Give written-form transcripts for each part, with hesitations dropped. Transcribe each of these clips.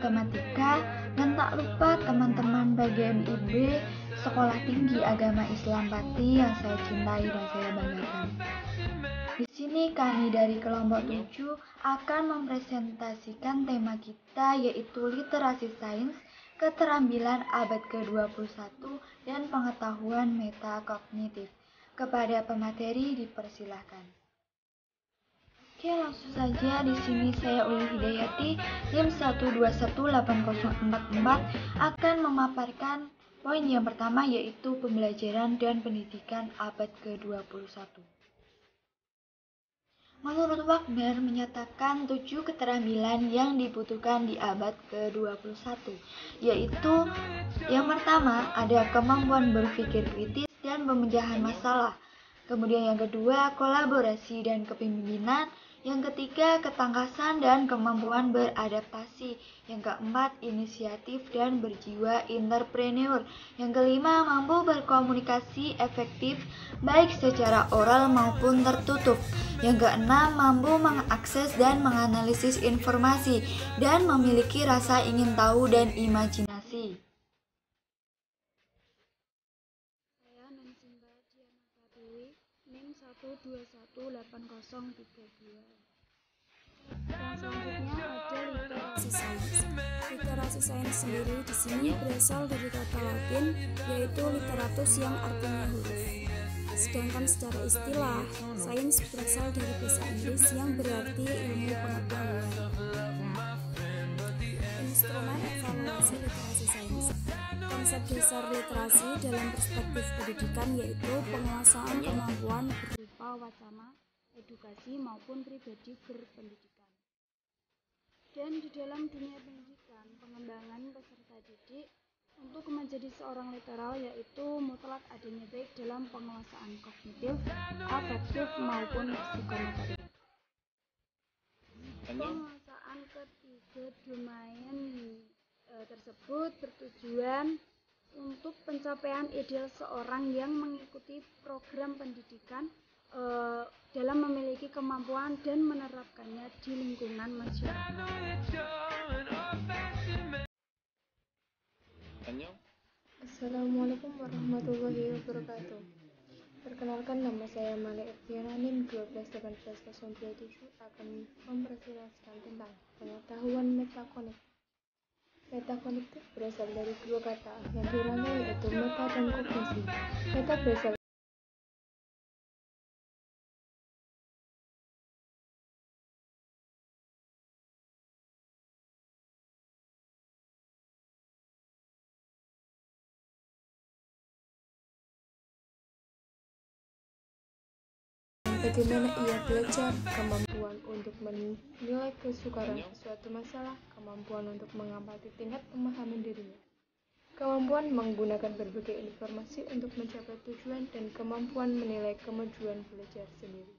matematika, dan tak lupa teman-teman bagian IB Sekolah Tinggi Agama Islam Pati yang saya cintai dan saya banggakan. Di sini kami dari kelompok 7 akan mempresentasikan tema kita yaitu literasi sains, keterampilan abad ke-21 dan pengetahuan metakognitif. Kepada pemateri dipersilahkan. Oke, langsung saja. Di sini saya Uli Hidayati, NIM 1218044 akan memaparkan poin yang pertama yaitu pembelajaran dan pendidikan abad ke-21. Menurut Wagner menyatakan 7 keterampilan yang dibutuhkan di abad ke-21, yaitu yang pertama ada kemampuan berpikir kritis dan pemecahan masalah. Kemudian yang kedua kolaborasi dan kepemimpinan. Yang ketiga ketangkasan dan kemampuan beradaptasi. Yang keempat inisiatif dan berjiwa entrepreneur. Yang kelima mampu berkomunikasi efektif baik secara oral maupun tertutup. Yang keenam mampu mengakses dan menganalisis informasi dan memiliki rasa ingin tahu dan imajinasi. Saya Nansimba Diana Dewi, NIM 1218032. Yang selanjutnya ada literasi sains. Literasi sains sendiri di sini berasal dari kata Latin yaitu literatus yang artinya huruf. Sedangkan secara istilah, sains berasal dari bahasa Inggris yang berarti ilmu pengetahuan. Instrumen evaluasi literasi sains. Konsep dasar literasi dalam perspektif pendidikan yaitu penguasaan kemampuan berupa wacana, edukasi maupun pribadi berpendidikan. Dan di dalam dunia pendidikan, pengembangan peserta didik untuk menjadi seorang literal yaitu mutlak adanya baik dalam penguasaan kognitif, afektif maupun psikomotorik. Penguasaan ketiga domain tersebut bertujuan untuk pencapaian ideal seorang yang mengikuti program pendidikan dalam memiliki kemampuan dan menerapkannya di lingkungan masyarakat. Assalamualaikum warahmatullahi wabarakatuh. Perkenalkan, nama saya Male Eptiana, NIM 1218027 akan mempresentasikan tentang pengetahuan metakognitif. Metakognitif berasal dari dua kata yang dirangkai yaitu meta dan kognisi. Meta berasal bagaimana ia belajar, kemampuan untuk menilai kesukaran suatu masalah, kemampuan untuk mengamati tingkat pemahaman dirinya, kemampuan menggunakan berbagai informasi untuk mencapai tujuan, dan kemampuan menilai kemajuan belajar sendiri.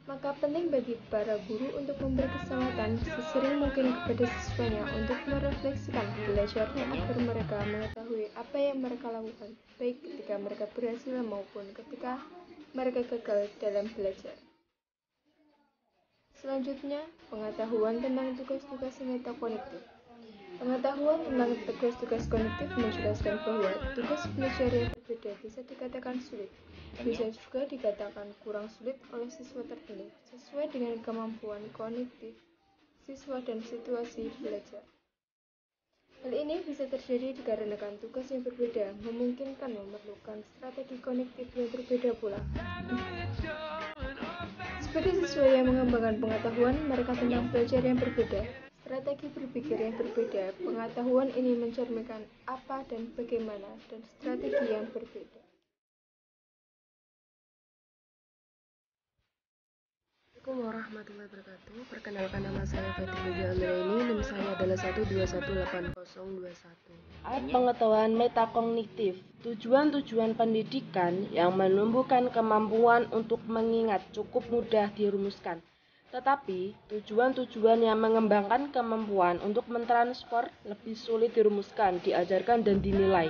Maka penting bagi para guru untuk memberi kesempatan sesering mungkin kepada siswanya untuk merefleksikan belajarnya agar mereka mengetahui apa yang mereka lakukan, baik ketika mereka berhasil maupun ketika mereka gagal dalam belajar. Selanjutnya, pengetahuan tentang tugas-tugas metakognitif. Pengetahuan tentang tugas-tugas kognitif menjelaskan bahwa tugas belajar yang berbeda bisa dikatakan sulit, bisa juga dikatakan kurang sulit oleh siswa tertentu, sesuai dengan kemampuan kognitif siswa dan situasi belajar. Hal ini bisa terjadi dikarenakan tugas yang berbeda memungkinkan memerlukan strategi kognitif yang berbeda pula. Sebagai siswa yang mengembangkan pengetahuan mereka tentang belajar yang berbeda, strategi berpikir yang berbeda, pengetahuan ini mencerminkan apa dan bagaimana, dan strategi yang berbeda. Assalamualaikum warahmatullahi wabarakatuh. Perkenalkan, nama saya Fetri Puja Anggraini, NIM saya adalah 1218021. Pengetahuan metakognitif, tujuan-tujuan pendidikan yang menumbuhkan kemampuan untuk mengingat cukup mudah dirumuskan. Tetapi, tujuan-tujuan yang mengembangkan kemampuan untuk mentransfer lebih sulit dirumuskan, diajarkan, dan dinilai.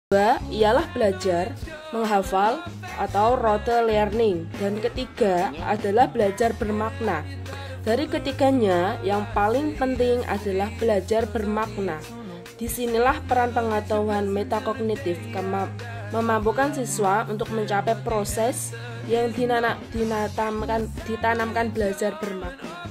Kedua ialah belajar, menghafal atau rote learning, dan ketiga adalah belajar bermakna. Dari ketiganya, yang paling penting adalah belajar bermakna. Disinilah peran pengetahuan metakognitif memampukan siswa untuk mencapai proses yang ditanamkan belajar bermakna.